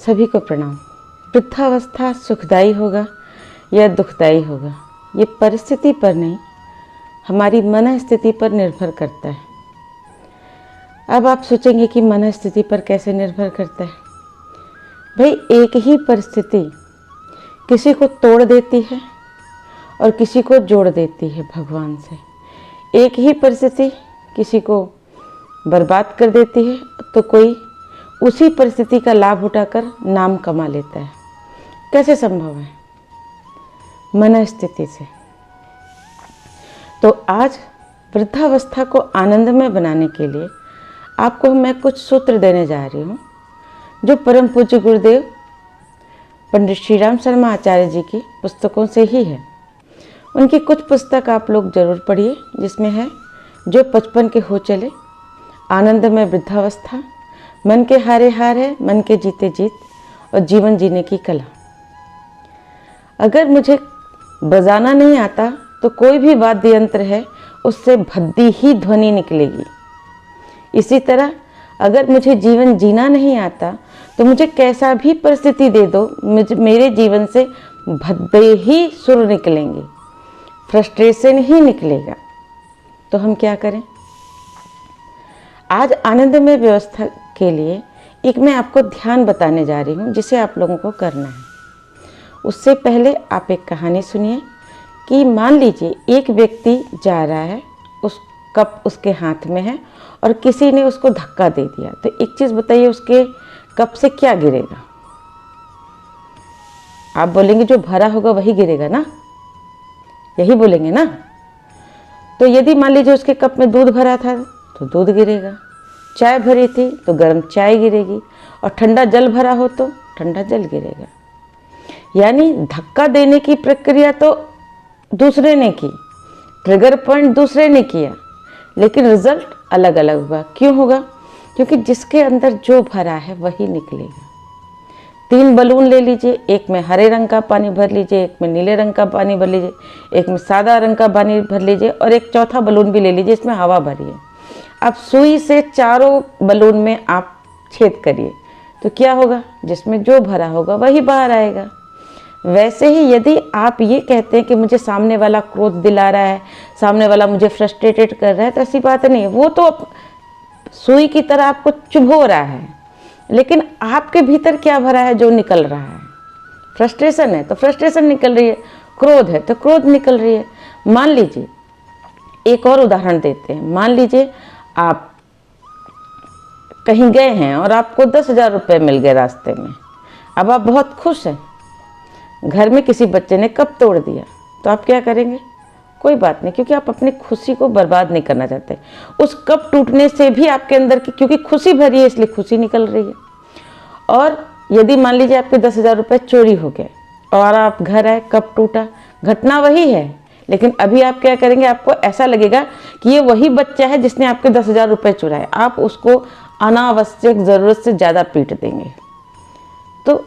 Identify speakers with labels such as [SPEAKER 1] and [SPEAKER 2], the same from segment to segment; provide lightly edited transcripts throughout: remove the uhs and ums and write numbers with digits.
[SPEAKER 1] सभी को प्रणाम। वृद्धावस्था सुखदायी होगा या दुखदायी होगा, ये परिस्थिति पर नहीं, हमारी मन स्थिति पर निर्भर करता है। अब आप सोचेंगे कि मन स्थिति पर कैसे निर्भर करता है? भाई, एक ही परिस्थिति किसी को तोड़ देती है और किसी को जोड़ देती है भगवान से। एक ही परिस्थिति किसी को बर्बाद कर देती है तो कोई उसी परिस्थिति का लाभ उठाकर नाम कमा लेता है। कैसे संभव है? मन स्थिति से। तो आज वृद्धावस्था को आनंदमय बनाने के लिए आपको मैं कुछ सूत्र देने जा रही हूँ, जो परम पूज्य गुरुदेव पंडित श्री राम शर्मा आचार्य जी की पुस्तकों से ही है। उनकी कुछ पुस्तक आप लोग जरूर पढ़िए, जिसमें है जो 55 के हो चले, आनंदमय वृद्धावस्था, मन के हारे हार है, मन के जीते जीत, और जीवन जीने की कला। अगर मुझे बजाना नहीं आता तो कोई भी वाद्य यंत्र है उससे भद्दी ही ध्वनि निकलेगी। इसी तरह अगर मुझे जीवन जीना नहीं आता तो मुझे कैसा भी परिस्थिति दे दो, मेरे जीवन से भद्दे ही सुर निकलेंगे, फ्रस्ट्रेशन ही निकलेगा। तो हम क्या करें? आज आनंदमय व्यवस्था के लिए एक मैं आपको ध्यान बताने जा रही हूँ, जिसे आप लोगों को करना है। उससे पहले आप एक कहानी सुनिए कि मान लीजिए एक व्यक्ति जा रहा है, उस कप उसके हाथ में है और किसी ने उसको धक्का दे दिया। तो एक चीज़ बताइए, उसके कप से क्या गिरेगा? आप बोलेंगे जो भरा होगा वही गिरेगा ना, यही बोलेंगे ना। तो यदि मान लीजिए उसके कप में दूध भरा था तो दूध गिरेगा, चाय भरी थी तो गर्म चाय गिरेगी, और ठंडा जल भरा हो तो ठंडा जल गिरेगा। यानी धक्का देने की प्रक्रिया तो दूसरे ने की, ट्रिगर पॉइंट दूसरे ने किया, लेकिन रिजल्ट अलग अलग हुआ। क्यों होगा? क्योंकि जिसके अंदर जो भरा है वही निकलेगा। 3 बलून ले लीजिए, एक में हरे रंग का पानी भर लीजिए, एक में नीले रंग का पानी भर लीजिए, एक में सादा रंग का पानी भर लीजिए, और एक चौथा बलून भी ले लीजिए, इसमें हवा भरी है। अब सुई से चारों बलून में आप छेद करिए, तो क्या होगा? जिसमें जो भरा होगा वही बाहर आएगा। वैसे ही यदि आप ये कहते हैं कि मुझे सामने वाला क्रोध दिला रहा है, सामने वाला मुझे फ्रस्ट्रेटेड कर रहा है, तो ऐसी बात नहीं है। वो तो सुई की तरह आपको चुभो रहा है, लेकिन आपके भीतर क्या भरा है जो निकल रहा है? फ्रस्ट्रेशन है तो फ्रस्ट्रेशन निकल रही है, क्रोध है तो क्रोध निकल रही है। मान लीजिए, एक और उदाहरण देते हैं। मान लीजिए आप कहीं गए हैं और आपको 10,000 रुपये मिल गए रास्ते में। अब आप बहुत खुश हैं। घर में किसी बच्चे ने कप तोड़ दिया तो आप क्या करेंगे? कोई बात नहीं, क्योंकि आप अपनी खुशी को बर्बाद नहीं करना चाहते। उस कप टूटने से भी आपके अंदर की, क्योंकि खुशी भरी है इसलिए खुशी निकल रही है। और यदि मान लीजिए आपके 10,000 रुपये चोरी हो गए और आप घर आए, कप टूटा, घटना वही है, लेकिन अभी आप क्या करेंगे? आपको ऐसा लगेगा कि ये वही बच्चा है जिसने आपके 10,000 रुपये चुराए। आप उसको अनावश्यक ज़रूरत से ज़्यादा पीट देंगे। तो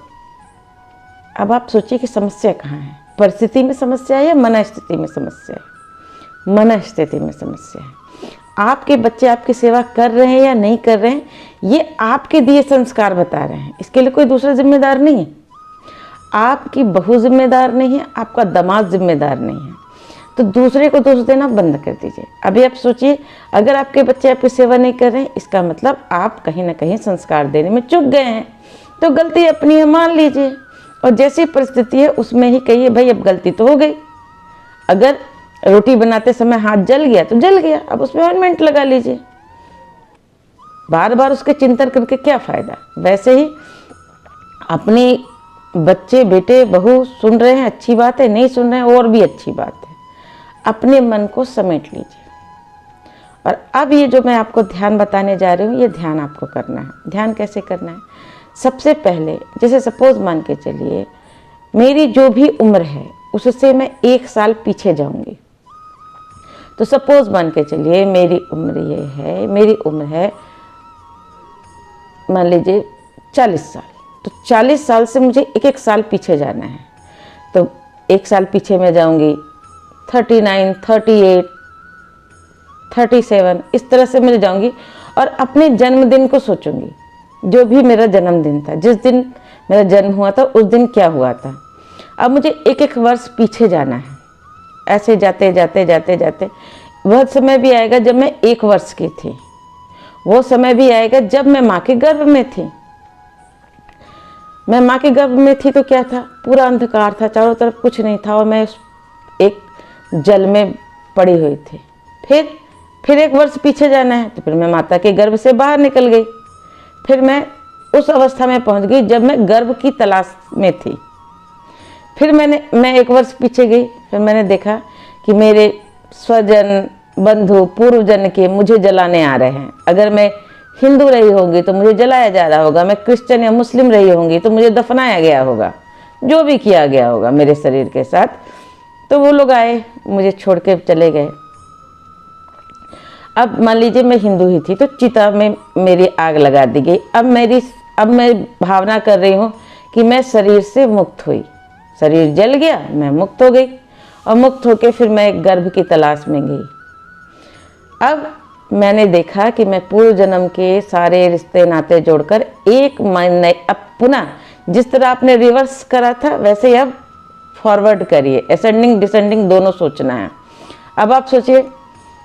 [SPEAKER 1] अब आप सोचिए कि समस्या कहाँ है? परिस्थिति में समस्या है या मन स्थिति में समस्या है? मन स्थिति में समस्या है। आपके बच्चे आपकी सेवा कर रहे हैं या नहीं कर रहे हैं, ये आपके दिए संस्कार बता रहे हैं। इसके लिए कोई दूसरा जिम्मेदार नहीं है। आपकी बहू जिम्मेदार नहीं है, आपका दामाद जिम्मेदार नहीं है। तो दूसरे को दोष देना बंद कर दीजिए। अभी आप सोचिए, अगर आपके बच्चे आपकी सेवा नहीं कर रहे हैं, इसका मतलब आप कहीं ना कहीं संस्कार देने में चूक गए हैं। तो गलती अपनी है, मान लीजिए, और जैसी परिस्थिति है उसमें ही कहिए भाई अब गलती तो हो गई। अगर रोटी बनाते समय हाथ जल गया तो जल गया, अब उसमें ऑइंटमेंट लगा लीजिए। बार बार उसके चिंतन करके क्या फ़ायदा? वैसे ही अपने बच्चे, बेटे, बहू सुन रहे हैं, अच्छी बात है, नहीं सुन रहे हैं और भी अच्छी बात है। अपने मन को समेट लीजिए। और अब ये जो मैं आपको ध्यान बताने जा रही हूँ, ये ध्यान आपको करना है। ध्यान कैसे करना है? सबसे पहले, जैसे सपोज मान के चलिए मेरी जो भी उम्र है उससे मैं 1 साल पीछे जाऊंगी। तो सपोज मान के चलिए मेरी उम्र ये है, मेरी उम्र है मान लीजिए 40 साल। तो 40 साल से मुझे 1 साल पीछे जाना है। तो 1 साल पीछे मैं जाऊंगी 39, 38, 37, इस तरह से मैं जाऊंगी और अपने जन्मदिन को सोचूंगी। जो भी मेरा जन्मदिन था, जिस दिन मेरा जन्म हुआ था उस दिन क्या हुआ था। अब मुझे एक एक वर्ष पीछे जाना है। ऐसे जाते जाते जाते जाते वह समय भी आएगा जब मैं 1 वर्ष की थी, वो समय भी आएगा जब मैं माँ के गर्भ में थी। मैं माँ के गर्भ में थी तो क्या था, पूरा अंधकार था, चारों तरफ कुछ नहीं था और मैं एक जल में पड़ी हुई थी। फिर 1 वर्ष पीछे जाना है तो फिर मैं माता के गर्भ से बाहर निकल गई। फिर मैं उस अवस्था में पहुंच गई जब मैं गर्भ की तलाश में थी। फिर मैं 1 वर्ष पीछे गई। फिर मैंने देखा कि मेरे स्वजन बंधु पूर्वजन के मुझे जलाने आ रहे हैं। अगर मैं हिंदू रही होंगी तो मुझे जलाया जा रहा होगा, मैं क्रिश्चियन या मुस्लिम रही होंगी तो मुझे दफनाया गया होगा, जो भी किया गया होगा मेरे शरीर के साथ। तो वो लोग आए, मुझे छोड़ के चले गए। अब मान लीजिए मैं हिंदू ही थी तो चिता में मेरी आग लगा दी गई। अब मैं भावना कर रही हूँ कि मैं शरीर से मुक्त हुई, शरीर जल गया, मैं मुक्त हो गई और मुक्त होकर फिर मैं एक गर्भ की तलाश में गई। अब मैंने देखा कि मैं पूर्व जन्म के सारे रिश्ते नाते जोड़कर एक मन, अब पुनः जिस तरह आपने रिवर्स करा था वैसे ही अब फॉरवर्ड करिए, असेंडिंग डिसेंडिंग दोनों सोचना है। अब आप सोचिए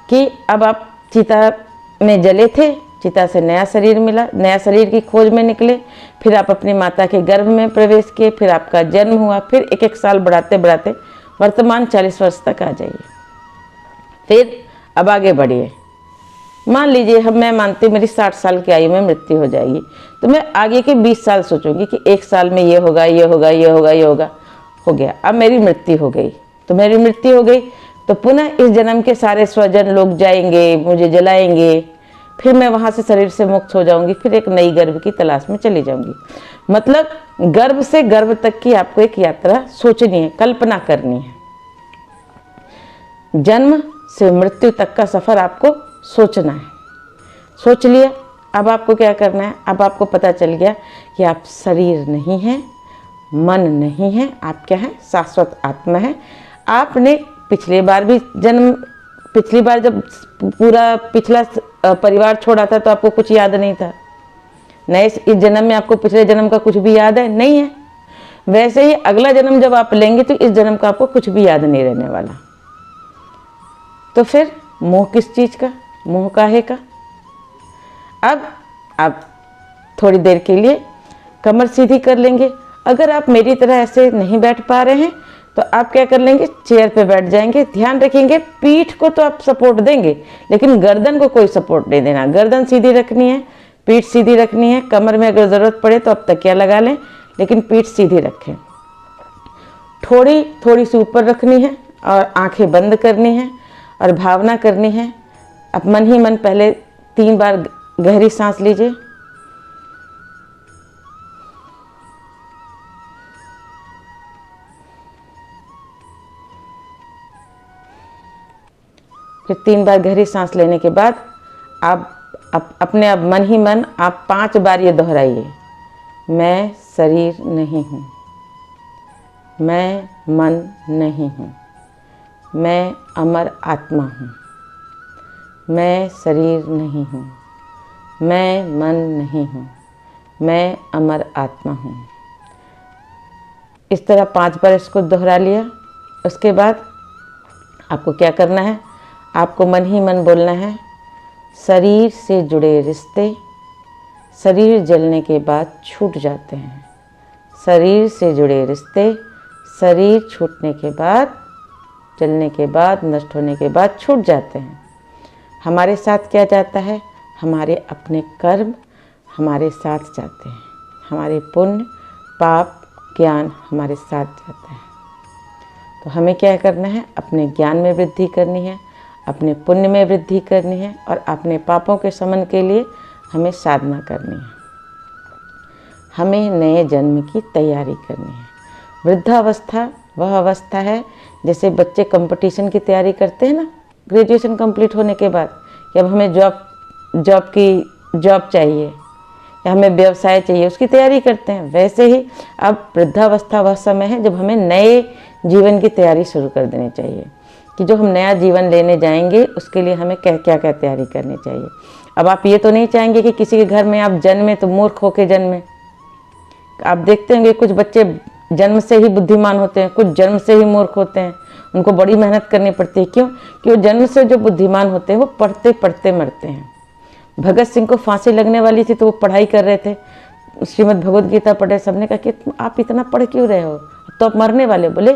[SPEAKER 1] कि अब आप चिता में जले थे, चिता से नया शरीर मिला, नया शरीर की खोज में निकले, फिर आप अपनी माता के गर्भ में प्रवेश किए, फिर आपका जन्म हुआ, फिर एक एक साल बढ़ाते बढ़ाते वर्तमान 40 वर्ष तक आ जाइए। फिर अब आगे बढ़िए। मान लीजिए मैं मानती मेरी 60 साल की आयु में मृत्यु हो जाएगी तो मैं आगे के 20 साल सोचूंगी कि 1 साल में ये होगा, ये होगा, ये होगा, ये होगा। हो गया, अब मेरी मृत्यु हो गई। तो मेरी मृत्यु हो गई तो पुनः इस जन्म के सारे स्वजन लोग जाएंगे, मुझे जलाएंगे, फिर मैं वहाँ से शरीर से मुक्त हो जाऊंगी, फिर एक नई गर्भ की तलाश में चली जाऊंगी। मतलब गर्भ से गर्भ तक की आपको एक यात्रा सोचनी है, कल्पना करनी है। जन्म से मृत्यु तक का सफर आपको सोचना है। सोच लिया, अब आपको क्या करना है। अब आपको पता चल गया कि आप शरीर नहीं हैं, मन नहीं है, आप क्या है, शाश्वत आत्मा है। आपने पिछली बार जब पूरा पिछला परिवार छोड़ा था तो आपको कुछ याद नहीं था। नए इस जन्म में आपको पिछले जन्म का कुछ भी याद है नहीं है। वैसे ही अगला जन्म जब आप लेंगे तो इस जन्म का आपको कुछ भी याद नहीं रहने वाला। तो फिर मोह किस चीज का, मोह काहे का। अब आप थोड़ी देर के लिए कमर सीधी कर लेंगे। अगर आप मेरी तरह ऐसे नहीं बैठ पा रहे हैं तो आप क्या कर लेंगे, चेयर पे बैठ जाएंगे। ध्यान रखेंगे पीठ को तो आप सपोर्ट देंगे लेकिन गर्दन को कोई सपोर्ट नहीं देना। गर्दन सीधी रखनी है, पीठ सीधी रखनी है। कमर में अगर ज़रूरत पड़े तो आप तकिया लगा लें लेकिन पीठ सीधी रखें। थोड़ी सी ऊपर रखनी है और आंखें बंद करनी है और भावना करनी है। अब मन ही मन पहले 3 बार गहरी सांस लीजिए। फिर 3 बार गहरी सांस लेने के बाद आप अपने अब मन ही मन आप 5 बार ये दोहराइए, मैं शरीर नहीं हूँ, मैं मन नहीं हूँ, मैं अमर आत्मा हूँ, मैं शरीर नहीं हूँ, मैं मन नहीं हूँ, मैं अमर आत्मा हूँ। इस तरह 5 बार इसको दोहरा लिया। उसके बाद आपको क्या करना है, आपको मन ही मन बोलना है, शरीर से जुड़े रिश्ते शरीर जलने के बाद छूट जाते हैं। शरीर से जुड़े रिश्ते शरीर छूटने के बाद, जलने के बाद, नष्ट होने के बाद छूट जाते हैं। हमारे साथ क्या जाता है, हमारे अपने कर्म हमारे साथ जाते हैं, हमारे पुण्य पाप ज्ञान हमारे साथ जाते हैं। तो हमें क्या करना है, अपने ज्ञान में वृद्धि करनी है, अपने पुण्य में वृद्धि करनी है और अपने पापों के शमन के लिए हमें साधना करनी है। हमें नए जन्म की तैयारी करनी है। वृद्धावस्था वह अवस्था है जैसे बच्चे कंपटीशन की तैयारी करते हैं ना, ग्रेजुएशन कंप्लीट होने के बाद कि अब हमें जॉब चाहिए या हमें व्यवसाय चाहिए, उसकी तैयारी करते हैं। वैसे ही अब वृद्धावस्था वह समय है जब हमें नए जीवन की तैयारी शुरू कर देनी चाहिए कि जो हम नया जीवन लेने जाएंगे उसके लिए हमें क्या क्या तैयारी करनी चाहिए। अब आप ये तो नहीं चाहेंगे कि किसी के घर में आप जन्मे तो मूर्ख होके जन्मे, आप देखते होंगे कुछ बच्चे जन्म से ही बुद्धिमान होते हैं, कुछ जन्म से ही मूर्ख होते हैं, उनको बड़ी मेहनत करनी पड़ती है। क्यों? कि वो जन्म से जो बुद्धिमान होते हैं वो पढ़ते पढ़ते मरते हैं। भगत सिंह को फांसी लगने वाली थी तो वो पढ़ाई कर रहे थे, श्रीमद् भगवद गीता पढ़े, सबने कहा कि आप इतना पढ़ क्यों रहे हो, तो आप मरने वाले। बोले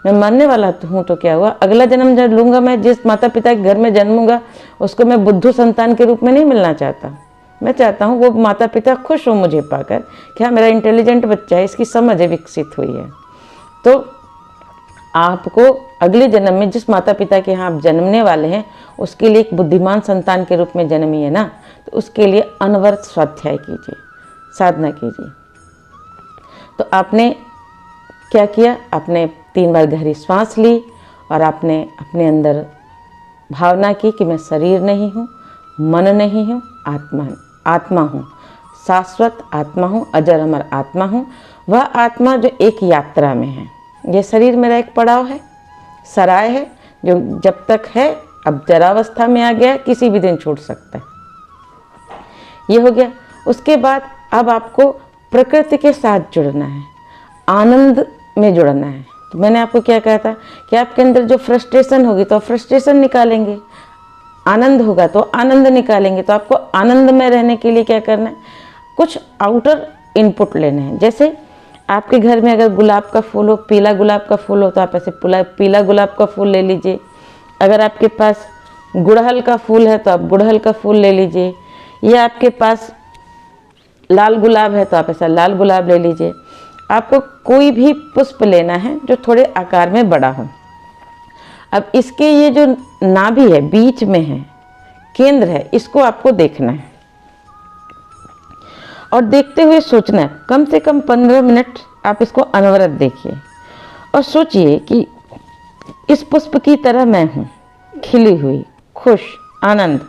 [SPEAKER 1] मैं मरने वाला हूँ तो क्या हुआ, अगला जन्म जब लूँगा, मैं जिस माता पिता के घर में जन्मूंगा उसको मैं बुद्धू संतान के रूप में नहीं मिलना चाहता। मैं चाहता हूँ वो माता पिता खुश हो मुझे पाकर कि हाँ मेरा इंटेलिजेंट बच्चा है, इसकी समझ विकसित हुई है। तो आपको अगले जन्म में जिस माता पिता के यहाँ आप जन्मने वाले हैं उसके लिए एक बुद्धिमान संतान के रूप में जन्मिए ना, तो उसके लिए अनवरत स्वाध्याय कीजिए, साधना कीजिए। तो आपने क्या किया, आपने 3 बार गहरी सांस ली और आपने अपने अंदर भावना की कि मैं शरीर नहीं हूँ, मन नहीं हूँ, आत्मा हूँ, शाश्वत आत्मा हूँ, अजर अमर आत्मा हूँ। वह आत्मा जो एक यात्रा में है, ये शरीर मेरा एक पड़ाव है, सराय है, जो जब तक है, अब जरावस्था में आ गया, किसी भी दिन छूट सकता है। ये हो गया। उसके बाद अब आपको प्रकृति के साथ जुड़ना है, आनंद में जुड़ना है। तो मैंने आपको क्या कहा था कि आपके अंदर जो फ्रस्ट्रेशन होगी तो फ्रस्ट्रेशन निकालेंगे, आनंद होगा तो आनंद निकालेंगे। तो आपको आनंद में रहने के लिए क्या करना है, कुछ आउटर इनपुट लेने हैं। जैसे आपके घर में अगर गुलाब का फूल हो, पीला गुलाब का फूल हो, तो आप ऐसे पीला गुलाब का फूल ले लीजिए। अगर आपके पास गुड़हल का फूल है तो आप गुड़हल का फूल ले लीजिए, या आपके पास लाल गुलाब है तो आप ऐसा लाल गुलाब ले लीजिए। आपको कोई भी पुष्प लेना है जो थोड़े आकार में बड़ा हो। अब इसके ये जो नाभि है, बीच में है, केंद्र है, इसको आपको देखना है और देखते हुए सोचना है। कम से कम 15 मिनट आप इसको अनवरत देखिए और सोचिए कि इस पुष्प की तरह मैं हूँ, खिली हुई, खुश, आनंद।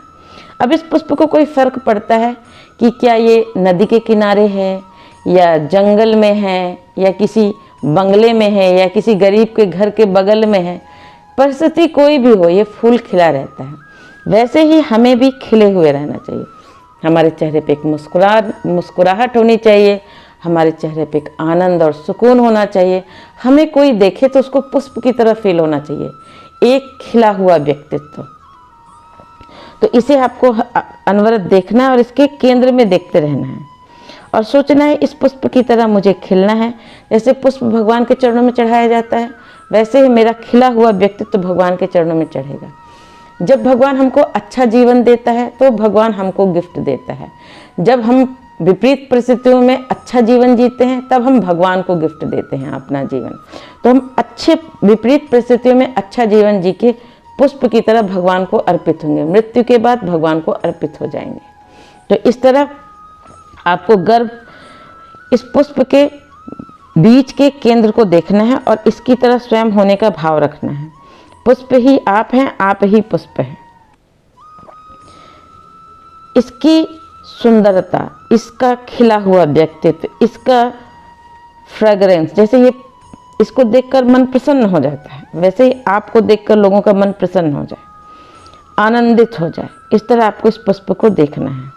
[SPEAKER 1] अब इस पुष्प को कोई फर्क पड़ता है कि क्या ये नदी के किनारे है या जंगल में है या किसी बंगले में है या किसी गरीब के घर के बगल में है, परिस्थिति कोई भी हो, ये फूल खिला रहता है। वैसे ही हमें भी खिले हुए रहना चाहिए। हमारे चेहरे पे एक मुस्कुराहट होनी चाहिए, हमारे चेहरे पे एक आनंद और सुकून होना चाहिए। हमें कोई देखे तो उसको पुष्प की तरह फील होना चाहिए, एक खिला हुआ व्यक्तित्व। तो इसे आपको अनवरत देखना है और इसके केंद्र में देखते रहना है और सोचना है इस पुष्प की तरह मुझे खिलना है। जैसे पुष्प भगवान के चरणों में चढ़ाया जाता है, वैसे ही मेरा खिला हुआ व्यक्तित्व भगवान के चरणों में चढ़ेगा। जब भगवान हमको अच्छा जीवन देता है तो भगवान हमको गिफ्ट देता है। जब हम विपरीत परिस्थितियों में अच्छा जीवन जीते हैं तब हम भगवान को गिफ्ट देते हैं अपना जीवन। तो हम अच्छे विपरीत परिस्थितियों में अच्छा जीवन जी के पुष्प की तरह भगवान को अर्पित होंगे, मृत्यु के बाद भगवान को अर्पित हो जाएंगे। तो इस तरह आपको गर्भ इस पुष्प के बीच के केंद्र को देखना है और इसकी तरह स्वयं होने का भाव रखना है। पुष्प ही आप हैं, आप ही पुष्प हैं। इसकी सुंदरता, इसका खिला हुआ व्यक्तित्व, इसका फ्रेग्रेंस, जैसे ये इसको देखकर मन प्रसन्न हो जाता है, वैसे ही आपको देखकर लोगों का मन प्रसन्न हो जाए, आनंदित हो जाए। इस तरह आपको इस पुष्प को देखना है,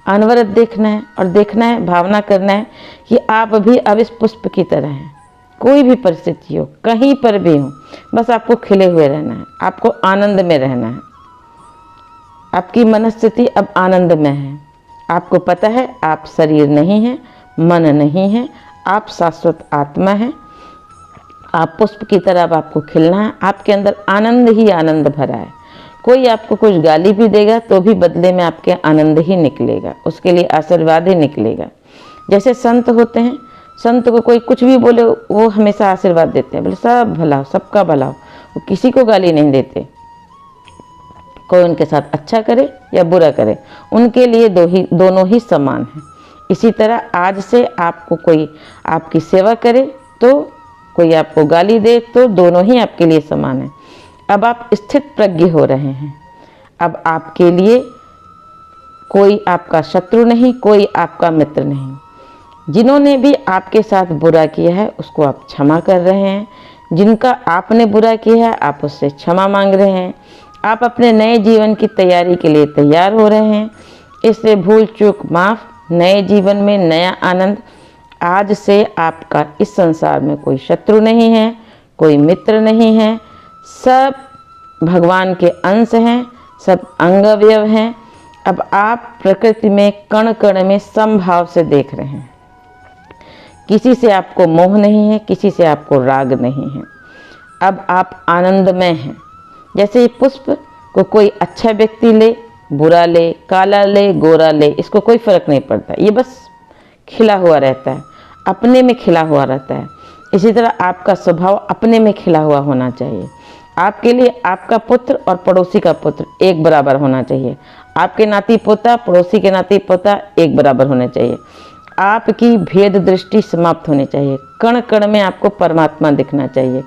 [SPEAKER 1] अनवरत देखना है और देखना है, भावना करना है कि आप अभी अब इस पुष्प की तरह हैं। कोई भी परिस्थिति हो, कहीं पर भी हो, बस आपको खिले हुए रहना है, आपको आनंद में रहना है। आपकी मनस्थिति अब आनंद में है। आपको पता है आप शरीर नहीं हैं, मन नहीं है, आप शाश्वत आत्मा हैं। आप पुष्प की तरह अब आपको खिलना है। आपके अंदर आनंद ही आनंद भरा है। कोई आपको कुछ गाली भी देगा तो भी बदले में आपके आनंद ही निकलेगा, उसके लिए आशीर्वाद ही निकलेगा। जैसे संत होते हैं, संत को कोई कुछ भी बोले वो हमेशा आशीर्वाद देते हैं, बोले सब भला हो, सबका भला हो। वो किसी को गाली नहीं देते, कोई उनके साथ अच्छा करे या बुरा करे, उनके लिए दोनों ही समान हैं। इसी तरह आज से आपको कोई आपकी सेवा करे तो कोई आपको गाली दे तो दोनों ही आपके लिए समान है। अब आप स्थित प्रज्ञ हो रहे हैं। अब आपके लिए कोई आपका शत्रु नहीं, कोई आपका मित्र नहीं। जिन्होंने भी आपके साथ बुरा किया है उसको आप क्षमा कर रहे हैं, जिनका आपने बुरा किया है आप उससे क्षमा मांग रहे हैं। आप अपने नए जीवन की तैयारी के लिए तैयार हो रहे हैं। इससे भूल चूक माफ़, नए जीवन में नया आनंद आज से आपका इस संसार में कोई शत्रु नहीं है, कोई मित्र नहीं है, सब भगवान के अंश हैं, सब अंग अवयव हैं। अब आप प्रकृति में कण कण में समभाव से देख रहे हैं। किसी से आपको मोह नहीं है, किसी से आपको राग नहीं है। अब आप आनंदमय हैं। जैसे ये पुष्प को कोई अच्छा व्यक्ति ले, बुरा ले, काला ले, गोरा ले, इसको कोई फर्क नहीं पड़ता, ये बस खिला हुआ रहता है, अपने में खिला हुआ रहता है। इसी तरह आपका स्वभाव अपने में खिला हुआ होना चाहिए। आपके लिए आपका पुत्र और पड़ोसी का पुत्र एक बराबर होना चाहिए। आपके नाती पोता पड़ोसी के नाती पोता एक बराबर होने चाहिए। आपकी भेद दृष्टि समाप्त होनी चाहिए। कण कण में आपको परमात्मा दिखना चाहिए।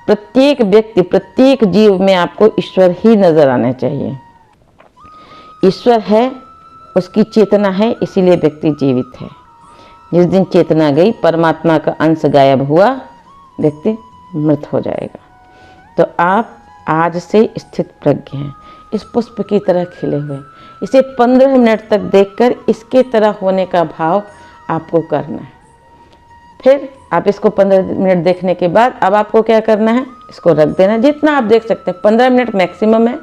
[SPEAKER 1] प्रत्येक व्यक्ति, प्रत्येक जीव में आपको ईश्वर ही नजर आना चाहिए। ईश्वर है, उसकी चेतना है, इसीलिए व्यक्ति जीवित है। जिस दिन चेतना गई, परमात्मा का अंश गायब हुआ, व्यक्ति मृत हो जाएगा। तो आप आज से स्थित प्रज्ञ हैं, इस पुष्प की तरह खिले हुए। इसे 15 मिनट तक देखकर इसके तरह होने का भाव आपको करना है। फिर आप इसको 15 मिनट देखने के बाद अब आपको क्या करना है, इसको रख देना। जितना आप देख सकते हैं, 15 मिनट मैक्सिमम है।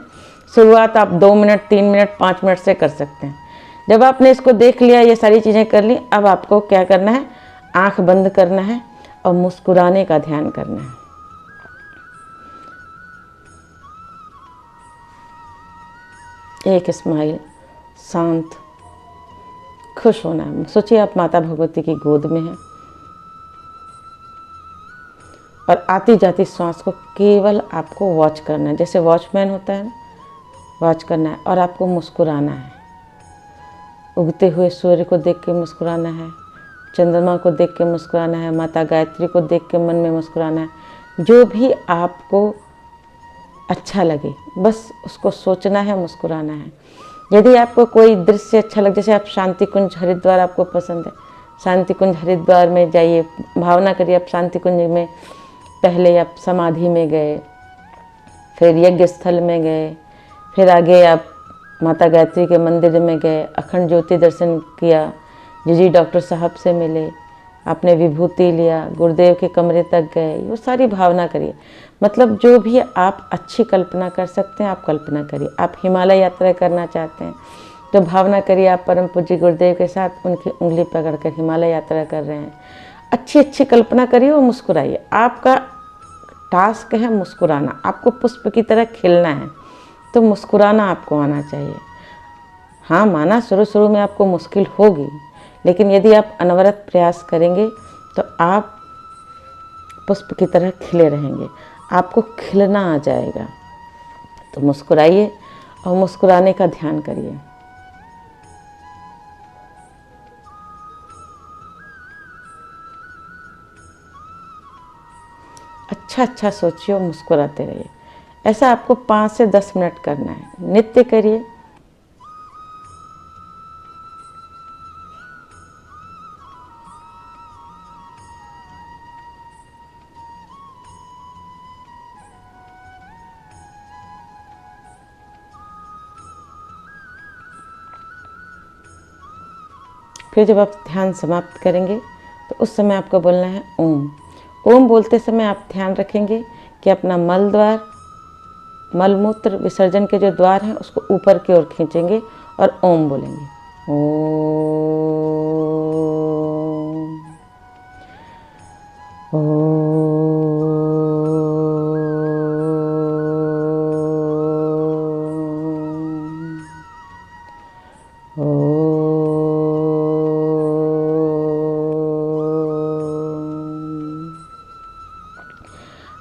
[SPEAKER 1] शुरुआत आप 2 मिनट, 3 मिनट, 5 मिनट से कर सकते हैं। जब आपने इसको देख लिया, ये सारी चीज़ें कर ली, अब आपको क्या करना है, आंख बंद करना है और मुस्कुराने का ध्यान करना है। एक स्माइल, शांत, खुश होना है। सोचिए आप माता भगवती की गोद में हैं और आती जाती सांस को केवल आपको वॉच करना है, जैसे वॉचमैन होता है ना, वॉच करना है। और आपको मुस्कुराना है। उगते हुए सूर्य को देख के मुस्कुराना है, चंद्रमा को देख के मुस्कुराना है, माता गायत्री को देख के मन में मुस्कुराना है। जो भी आपको अच्छा लगे बस उसको सोचना है, मुस्कुराना है। यदि आपको कोई दृश्य अच्छा लगे, जैसे आप शांति कुंज हरिद्वार आपको पसंद है, शांति कुंज हरिद्वार में जाइए, भावना करिए आप शांति कुंज में। पहले आप समाधि में गए, फिर यज्ञ स्थल में गए, फिर आगे आप माता गायत्री के मंदिर में गए, अखंड ज्योति दर्शन किया, जी डॉक्टर साहब से मिले, आपने विभूति लिया, गुरुदेव के कमरे तक गए। वो सारी भावना करिए। मतलब जो भी आप अच्छी कल्पना कर सकते हैं आप कल्पना करिए। आप हिमालय यात्रा करना चाहते हैं तो भावना करिए आप परम पूज्य गुरुदेव के साथ उनकी उंगली पकड़कर हिमालय यात्रा कर रहे हैं। अच्छी अच्छी कल्पना करिए और मुस्कुराइए। आपका टास्क है मुस्कुराना, आपको पुष्प की तरह खिलना है, तो मुस्कुराना आपको आना चाहिए। हाँ, माना शुरू शुरू में आपको मुश्किल होगी, लेकिन यदि आप अनवरत प्रयास करेंगे तो आप पुष्प की तरह खिले रहेंगे, आपको खिलना आ जाएगा। तो मुस्कुराइए और मुस्कुराने का ध्यान करिए। अच्छा अच्छा सोचिए और मुस्कुराते रहिए। ऐसा आपको 5 से 10 मिनट करना है, नित्य करिए। फिर जब आप ध्यान समाप्त करेंगे तो उस समय आपको बोलना है ओम। ओम बोलते समय आप ध्यान रखेंगे कि अपना मल द्वार, मलमूत्र विसर्जन के जो द्वार हैं उसको ऊपर की ओर खींचेंगे और ओम बोलेंगे।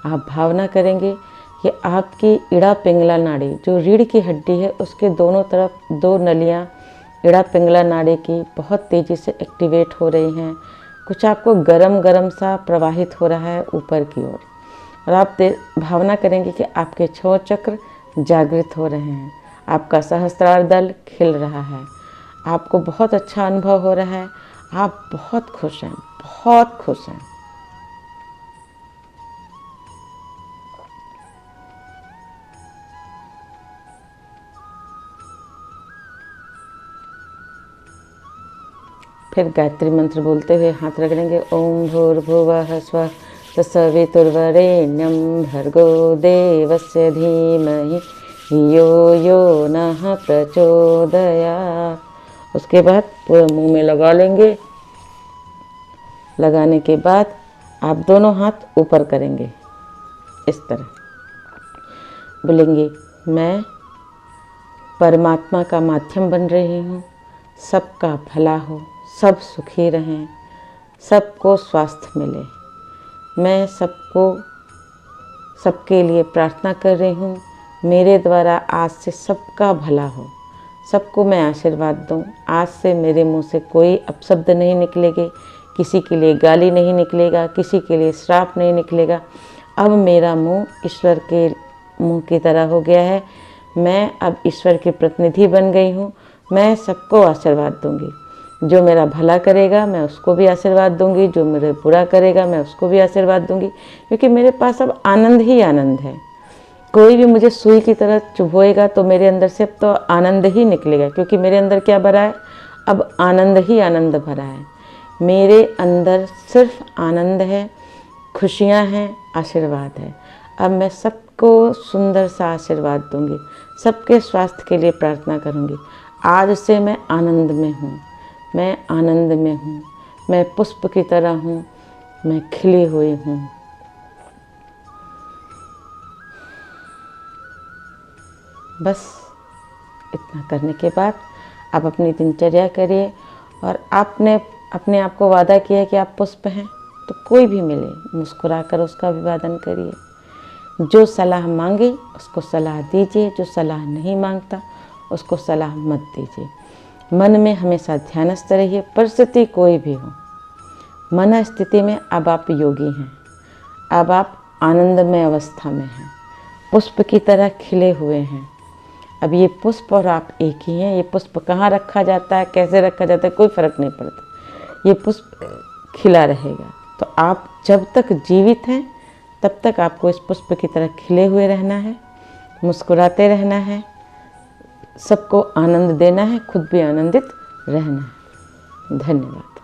[SPEAKER 1] आप भावना करेंगे कि आपकी इड़ा पिंगला नाड़ी, जो रीढ़ की हड्डी है, उसके दोनों तरफ 2 नलियाँ इड़ा पिंगला नाड़ी की बहुत तेज़ी से एक्टिवेट हो रही हैं। कुछ आपको गरम गरम सा प्रवाहित हो रहा है ऊपर की ओर। और आप भावना करेंगे कि आपके 6 चक्र जागृत हो रहे हैं, आपका सहस्त्रार दल खिल रहा है, आपको बहुत अच्छा अनुभव हो रहा है, आप बहुत खुश हैं, बहुत खुश हैं। फिर गायत्री मंत्र बोलते हुए हाथ रगड़ेंगे। ओम भूर्भुवः स्वः तत्सवितुर्वरेण्यं भर्गो देवस्य धीमहि यो यो नः प्रचोदयात्। उसके बाद पूरे मुंह में लगा लेंगे। लगाने के बाद आप दोनों हाथ ऊपर करेंगे, इस तरह बोलेंगे, मैं परमात्मा का माध्यम बन रही हूँ, सबका भला हो, सब सुखी रहें, सबको स्वास्थ्य मिले। मैं सबके लिए प्रार्थना कर रही हूँ, मेरे द्वारा आज से सबका भला हो, सबको मैं आशीर्वाद दूँ। आज से मेरे मुंह से कोई अपशब्द नहीं निकलेगी, किसी के लिए गाली नहीं निकलेगा, किसी के लिए श्राप नहीं निकलेगा। अब मेरा मुंह ईश्वर के मुंह की तरह हो गया है। मैं अब ईश्वर की प्रतिनिधि बन गई हूँ। मैं सबको आशीर्वाद दूंगी। जो मेरा भला करेगा मैं उसको भी आशीर्वाद दूंगी, जो मेरे बुरा करेगा मैं उसको भी आशीर्वाद दूंगी, क्योंकि मेरे पास अब आनंद ही आनंद है। कोई भी मुझे सुई की तरह चुभोएगा तो मेरे अंदर से अब तो आनंद ही निकलेगा, क्योंकि मेरे अंदर क्या भरा है, अब आनंद ही आनंद भरा है। मेरे अंदर सिर्फ आनंद है, खुशियाँ हैं, आशीर्वाद है। अब मैं सबको सुंदर सा आशीर्वाद दूंगी, सबके स्वास्थ्य के लिए प्रार्थना करूंगी। आज से मैं आनंद में हूँ, मैं आनंद में हूँ, मैं पुष्प की तरह हूँ, मैं खिली हुई हूँ। बस इतना करने के बाद आप अपनी दिनचर्या करिए। और आपने अपने आप को वादा किया है कि आप पुष्प हैं, तो कोई भी मिले मुस्कुराकर उसका अभिवादन करिए। जो सलाह मांगे उसको सलाह दीजिए, जो सलाह नहीं मांगता उसको सलाह मत दीजिए। मन में हमेशा ध्यानस्थ रहिए, परिस्थिति कोई भी हो। मन स्थिति में अब आप योगी हैं, अब आप आनंदमय अवस्था में हैं, पुष्प की तरह खिले हुए हैं। अब ये पुष्प और आप एक ही हैं। ये पुष्प कहाँ रखा जाता है, कैसे रखा जाता है, कोई फर्क नहीं पड़ता, ये पुष्प खिला रहेगा। तो आप जब तक जीवित हैं तब तक आपको इस पुष्प की तरह खिले हुए रहना है, मुस्कुराते रहना है, सबको आनंद देना है, खुद भी आनंदित रहना है। धन्यवाद।